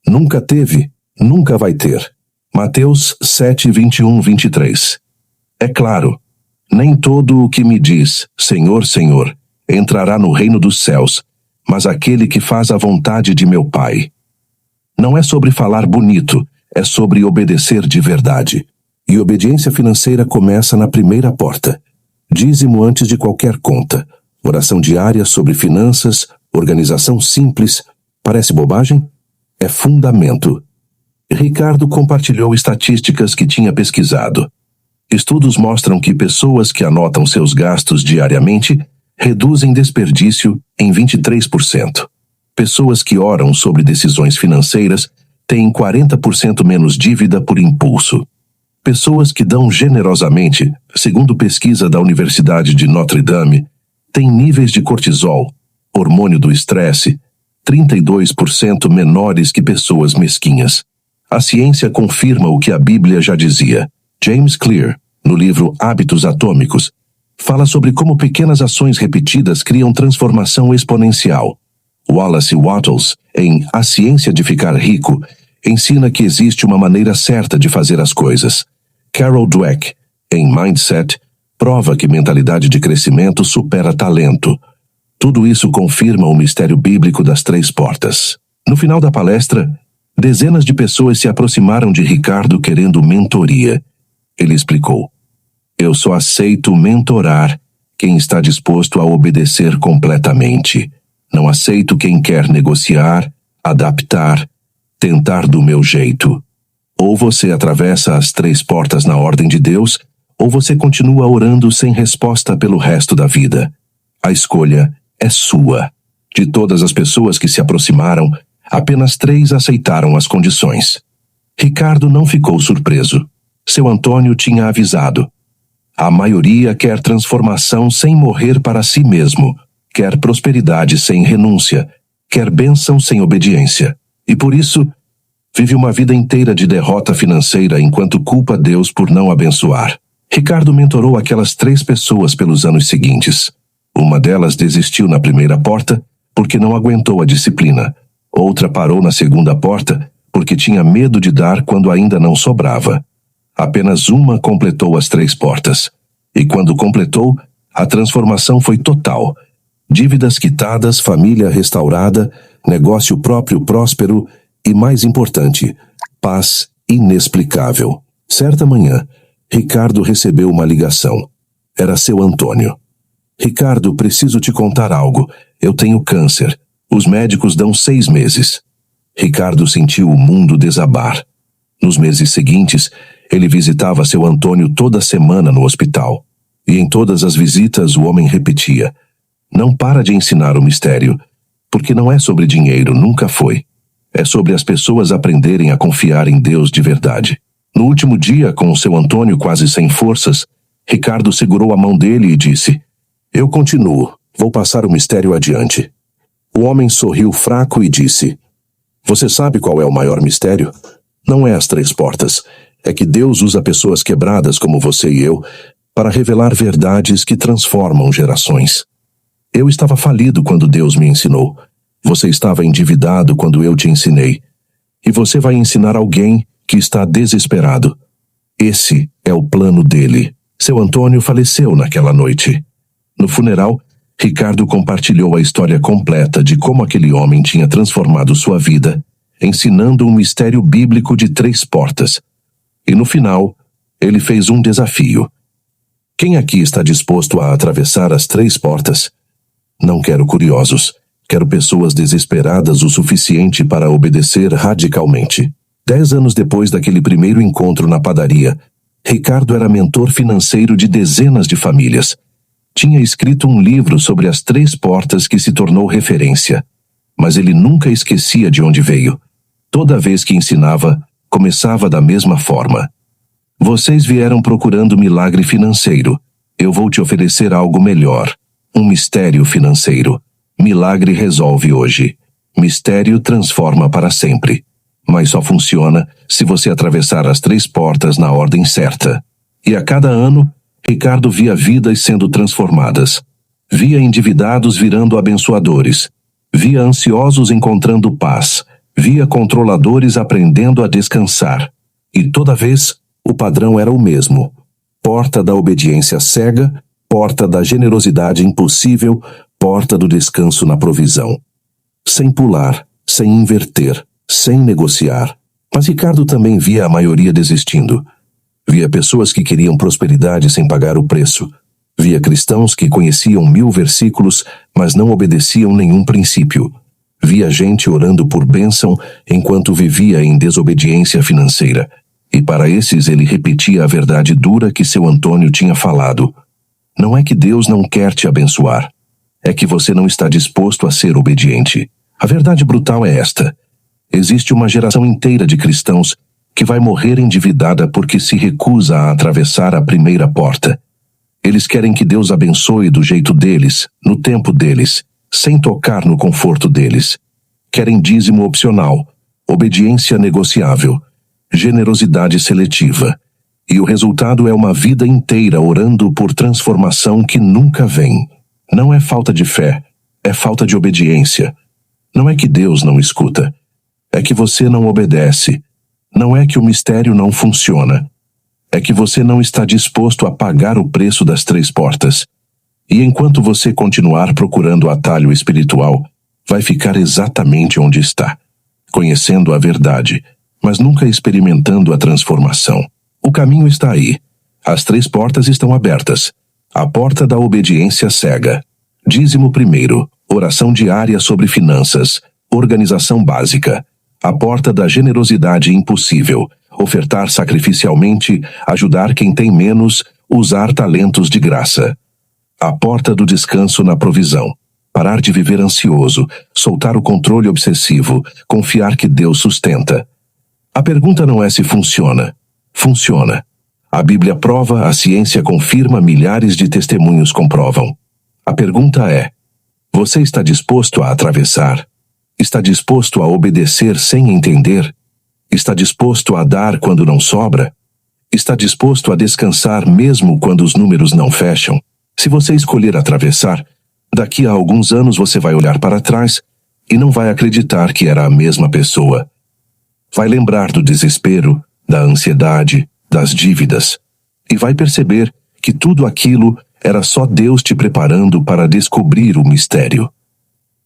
Nunca teve, nunca vai ter. Mateus 7, 21, 23. É claro, nem todo o que me diz, Senhor, Senhor, entrará no reino dos céus, mas aquele que faz a vontade de meu Pai. Não é sobre falar bonito, é sobre obedecer de verdade. E obediência financeira começa na primeira porta. Dízimo antes de qualquer conta. Oração diária sobre finanças, organização simples. Parece bobagem? É fundamento. Ricardo compartilhou estatísticas que tinha pesquisado. Estudos mostram que pessoas que anotam seus gastos diariamente reduzem desperdício em 23%. Pessoas que oram sobre decisões financeiras têm 40% menos dívida por impulso. Pessoas que dão generosamente, segundo pesquisa da Universidade de Notre Dame, têm níveis de cortisol, hormônio do estresse, 32% menores que pessoas mesquinhas. A ciência confirma o que a Bíblia já dizia. James Clear, no livro Hábitos Atômicos, fala sobre como pequenas ações repetidas criam transformação exponencial. Wallace Wattles, em A Ciência de Ficar Rico, ensina que existe uma maneira certa de fazer as coisas. Carol Dweck, em Mindset, prova que mentalidade de crescimento supera talento. Tudo isso confirma o mistério bíblico das 3 portas. No final da palestra, dezenas de pessoas se aproximaram de Ricardo querendo mentoria. Ele explicou: eu só aceito mentorar quem está disposto a obedecer completamente. Não aceito quem quer negociar, adaptar, tentar do meu jeito. Ou você atravessa as 3 portas na ordem de Deus, ou você continua orando sem resposta pelo resto da vida. A escolha é sua. De todas as pessoas que se aproximaram, apenas 3 aceitaram as condições. Ricardo não ficou surpreso. Seu Antônio tinha avisado. A maioria quer transformação sem morrer para si mesmo, quer prosperidade sem renúncia, quer bênção sem obediência. E por isso, vive uma vida inteira de derrota financeira enquanto culpa Deus por não abençoar. Ricardo mentorou aquelas 3 pessoas pelos anos seguintes. Uma delas desistiu na primeira porta porque não aguentou a disciplina. Outra parou na segunda porta porque tinha medo de dar quando ainda não sobrava. Apenas uma completou as 3 portas. E quando completou, a transformação foi total. Dívidas quitadas, família restaurada, negócio próprio próspero E mais importante, paz inexplicável. Certa manhã, Ricardo recebeu uma ligação. Era seu Antônio. Ricardo, preciso te contar algo. Eu tenho câncer. Os médicos dão 6 meses. Ricardo sentiu o mundo desabar. Nos meses seguintes, ele visitava seu Antônio toda semana no hospital. E em todas as visitas o homem repetia: não para de ensinar o mistério, porque não é sobre dinheiro, nunca foi. É sobre as pessoas aprenderem a confiar em Deus de verdade. No último dia, com o seu Antônio quase sem forças, Ricardo segurou a mão dele e disse: eu continuo, vou passar o mistério adiante. O homem sorriu fraco e disse: você sabe qual é o maior mistério? Não é as 3 portas. É que Deus usa pessoas quebradas como você e eu para revelar verdades que transformam gerações. Eu estava falido quando Deus me ensinou. Você estava endividado quando eu te ensinei. E você vai ensinar alguém que está desesperado. Esse é o plano dele. Seu Antônio faleceu naquela noite. No funeral, Ricardo compartilhou a história completa de como aquele homem tinha transformado sua vida, ensinando um mistério bíblico de 3 portas. E no final, ele fez um desafio. Quem aqui está disposto a atravessar as 3 portas? Não quero curiosos. Quero pessoas desesperadas o suficiente para obedecer radicalmente. 10 anos depois daquele primeiro encontro na padaria, Ricardo era mentor financeiro de dezenas de famílias. Tinha escrito um livro sobre as 3 portas que se tornou referência. Mas ele nunca esquecia de onde veio. Toda vez que ensinava, começava da mesma forma. Vocês vieram procurando milagre financeiro. Eu vou te oferecer algo melhor. Um mistério financeiro. Milagre resolve hoje. Mistério transforma para sempre. Mas só funciona se você atravessar as 3 portas na ordem certa. E a cada ano, Ricardo via vidas sendo transformadas. Via endividados virando abençoadores. Via ansiosos encontrando paz. Via controladores aprendendo a descansar. E toda vez, o padrão era o mesmo. Porta da obediência cega, porta da generosidade impossível, porta do descanso na provisão. Sem pular, sem inverter, sem negociar. Mas Ricardo também via a maioria desistindo. Via pessoas que queriam prosperidade sem pagar o preço. Via cristãos que conheciam 1000 versículos, mas não obedeciam nenhum princípio. Via gente orando por bênção enquanto vivia em desobediência financeira. E para esses ele repetia a verdade dura que seu Antônio tinha falado. Não é que Deus não quer te abençoar. É que você não está disposto a ser obediente. A verdade brutal é esta. Existe uma geração inteira de cristãos que vai morrer endividada porque se recusa a atravessar a primeira porta. Eles querem que Deus abençoe do jeito deles, no tempo deles, sem tocar no conforto deles. Querem dízimo opcional, obediência negociável, generosidade seletiva. E o resultado é uma vida inteira orando por transformação que nunca vem. Não é falta de fé, é falta de obediência. Não é que Deus não escuta, é que você não obedece. Não é que o mistério não funciona, é que você não está disposto a pagar o preço das 3 portas. E enquanto você continuar procurando o atalho espiritual, vai ficar exatamente onde está, conhecendo a verdade, mas nunca experimentando a transformação. O caminho está aí. As 3 portas estão abertas. A porta da obediência cega. Dízimo primeiro. Oração diária sobre finanças. Organização básica. A porta da generosidade impossível. Ofertar sacrificialmente, ajudar quem tem menos, usar talentos de graça. A porta do descanso na provisão. Parar de viver ansioso, soltar o controle obsessivo, confiar que Deus sustenta. A pergunta não é se funciona. Funciona. A Bíblia prova, a ciência confirma, milhares de testemunhos comprovam. A pergunta é: você está disposto a atravessar? Está disposto a obedecer sem entender? Está disposto a dar quando não sobra? Está disposto a descansar mesmo quando os números não fecham? Se você escolher atravessar, daqui a alguns anos você vai olhar para trás e não vai acreditar que era a mesma pessoa. Vai lembrar do desespero, da ansiedade, das dívidas, e vai perceber que tudo aquilo era só Deus te preparando para descobrir o mistério.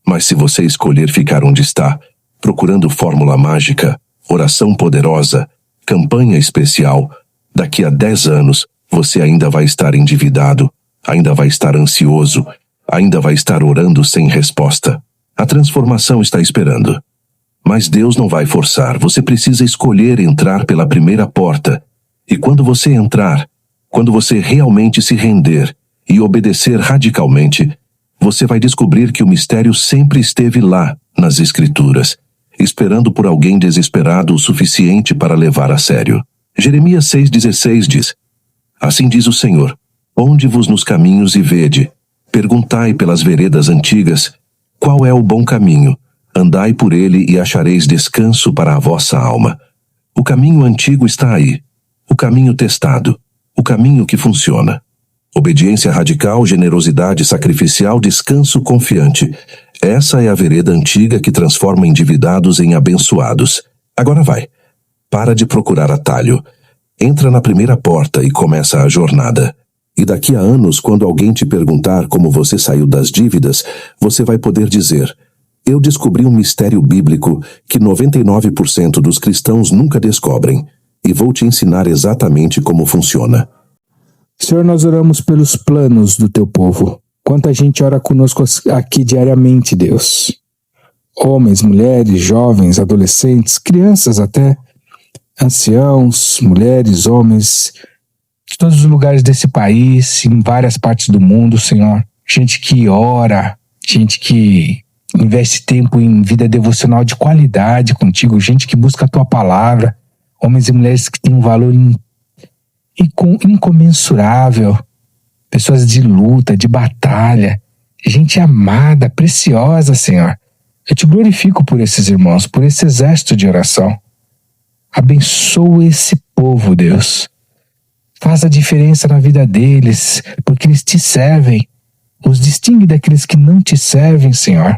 Mas se você escolher ficar onde está, procurando fórmula mágica, oração poderosa, campanha especial, daqui a 10 anos você ainda vai estar endividado, ainda vai estar ansioso, ainda vai estar orando sem resposta. A transformação está esperando. Mas Deus não vai forçar, você precisa escolher entrar pela primeira porta. E quando você entrar, quando você realmente se render e obedecer radicalmente, você vai descobrir que o mistério sempre esteve lá, nas Escrituras, esperando por alguém desesperado o suficiente para levar a sério. Jeremias 6,16 diz: Assim diz o Senhor, ponde-vos nos caminhos e vede, perguntai pelas veredas antigas, qual é o bom caminho, andai por ele e achareis descanso para a vossa alma. O caminho antigo está aí, o caminho testado, o caminho que funciona. Obediência radical, generosidade sacrificial, descanso confiante. Essa é a vereda antiga que transforma endividados em abençoados. Agora vai. Para de procurar atalho. Entra na primeira porta e começa a jornada. E daqui a anos, quando alguém te perguntar como você saiu das dívidas, você vai poder dizer: eu descobri um mistério bíblico que 99% dos cristãos nunca descobrem, e vou te ensinar exatamente como funciona. Senhor, nós oramos pelos planos do teu povo. Quanta gente ora conosco aqui diariamente, Deus. Homens, mulheres, jovens, adolescentes, crianças até, anciãos, mulheres, homens, de todos os lugares desse país, em várias partes do mundo, Senhor. Gente que ora, gente que investe tempo em vida devocional de qualidade contigo, gente que busca a tua palavra, homens e mulheres que têm um valor incomensurável, pessoas de luta, de batalha, gente amada, preciosa, Senhor. Eu te glorifico por esses irmãos, por esse exército de oração. Abençoa esse povo, Deus. Faz a diferença na vida deles, porque eles te servem. Os distingue daqueles que não te servem, Senhor.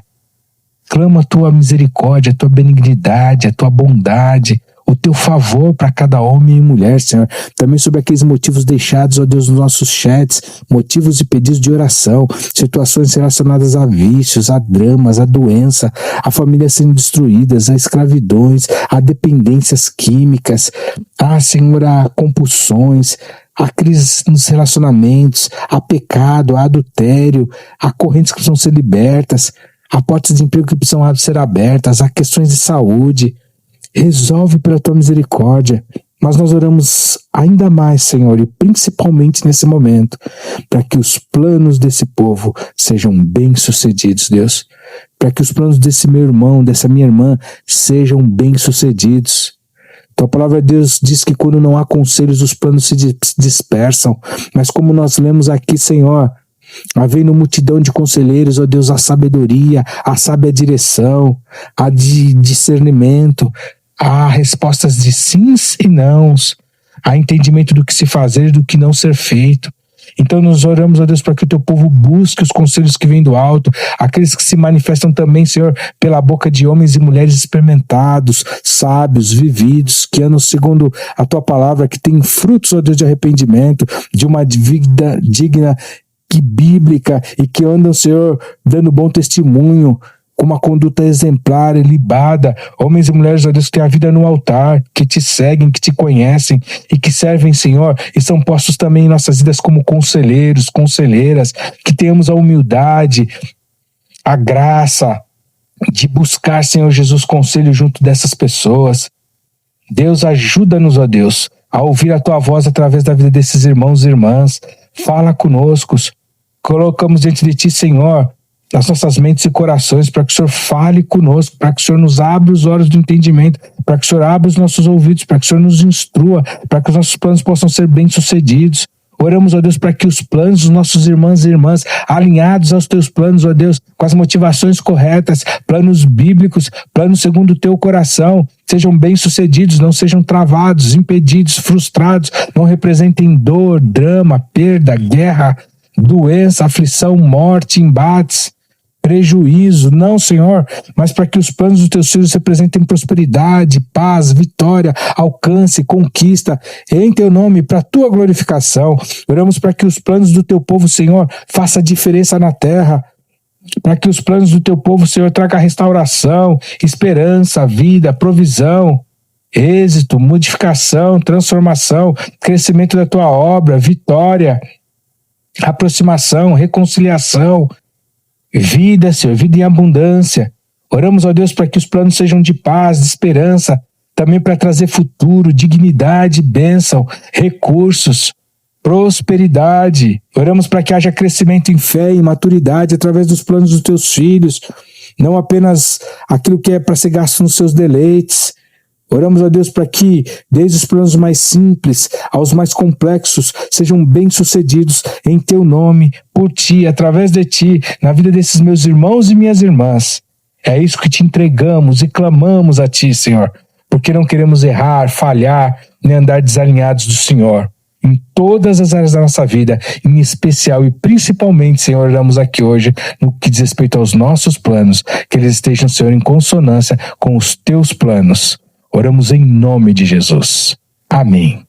Clamo a tua misericórdia, a tua benignidade, a tua bondade, o teu favor para cada homem e mulher, Senhor. Também sobre aqueles motivos deixados, ó Deus, nos nossos chats, motivos e pedidos de oração, situações relacionadas a vícios, a dramas, a doença, a família sendo destruídas, a escravidões, a dependências químicas, Senhor, a compulsões, a crise nos relacionamentos, a pecado, a adultério, a correntes que precisam ser libertas, a portas de emprego que precisam ser abertas, a questões de saúde. Resolve pela tua misericórdia. Mas nós oramos ainda mais, Senhor, e principalmente nesse momento, para que os planos desse povo sejam bem-sucedidos, Deus. Para que os planos desse meu irmão, dessa minha irmã, sejam bem-sucedidos. Tua palavra, Deus, diz que quando não há conselhos, os planos se dispersam. Mas como nós lemos aqui, Senhor, havendo multidão de conselheiros, ó Deus, a sabedoria, a sábia direção, a discernimento, há respostas de sims e nãos, há entendimento do que se fazer e do que não ser feito. Então nós oramos, ó Deus, para que o teu povo busque os conselhos que vêm do alto, aqueles que se manifestam também, Senhor, pela boca de homens e mulheres experimentados, sábios, vividos, que andam segundo a tua palavra, que têm frutos, ó Deus, de arrependimento, de uma vida digna e bíblica, e que andam, Senhor, dando bom testemunho, com uma conduta exemplar, ilibada, homens e mulheres, ó Deus, que têm a vida no altar, que te seguem, que te conhecem e que servem, Senhor, e são postos também em nossas vidas como conselheiros, conselheiras, que tenhamos a humildade, a graça de buscar, Senhor Jesus, conselho junto dessas pessoas. Deus, ajuda-nos, ó Deus, a ouvir a tua voz através da vida desses irmãos e irmãs. Fala conosco, colocamos diante de ti, Senhor, nas nossas mentes e corações, para que o Senhor fale conosco, para que o Senhor nos abra os olhos do entendimento, para que o Senhor abra os nossos ouvidos, para que o Senhor nos instrua, para que os nossos planos possam ser bem-sucedidos. Oramos, ó Deus, para que os planos dos nossos irmãos e irmãs, alinhados aos teus planos, ó Deus, com as motivações corretas, planos bíblicos, planos segundo o teu coração, sejam bem-sucedidos, não sejam travados, impedidos, frustrados, não representem dor, drama, perda, guerra, doença, aflição, morte, embates, prejuízo, não, Senhor, mas para que os planos dos teus filhos representem prosperidade, paz, vitória, alcance, conquista, em teu nome, para a tua glorificação. Oramos para que os planos do teu povo, Senhor, façam diferença na terra. para que os planos do teu povo, Senhor, tragam restauração, esperança, vida, provisão, êxito, modificação, transformação, crescimento da tua obra, vitória, aproximação, reconciliação, vida, Senhor, vida em abundância. Oramos, ó Deus, para que os planos sejam de paz, de esperança, também para trazer futuro, dignidade, bênção, recursos, prosperidade. Oramos para que haja crescimento em fé e maturidade através dos planos dos teus filhos, não apenas aquilo que é para ser gasto nos seus deleites. Oramos, ó Deus, para que, desde os planos mais simples aos mais complexos, sejam bem-sucedidos em teu nome, por ti, através de ti, na vida desses meus irmãos e minhas irmãs. É isso que te entregamos e clamamos a ti, Senhor, porque não queremos errar, falhar, nem andar desalinhados do Senhor. Em todas as áreas da nossa vida, em especial e principalmente, Senhor, oramos aqui hoje no que diz respeito aos nossos planos, que eles estejam, Senhor, em consonância com os teus planos. Oramos em nome de Jesus. Amém.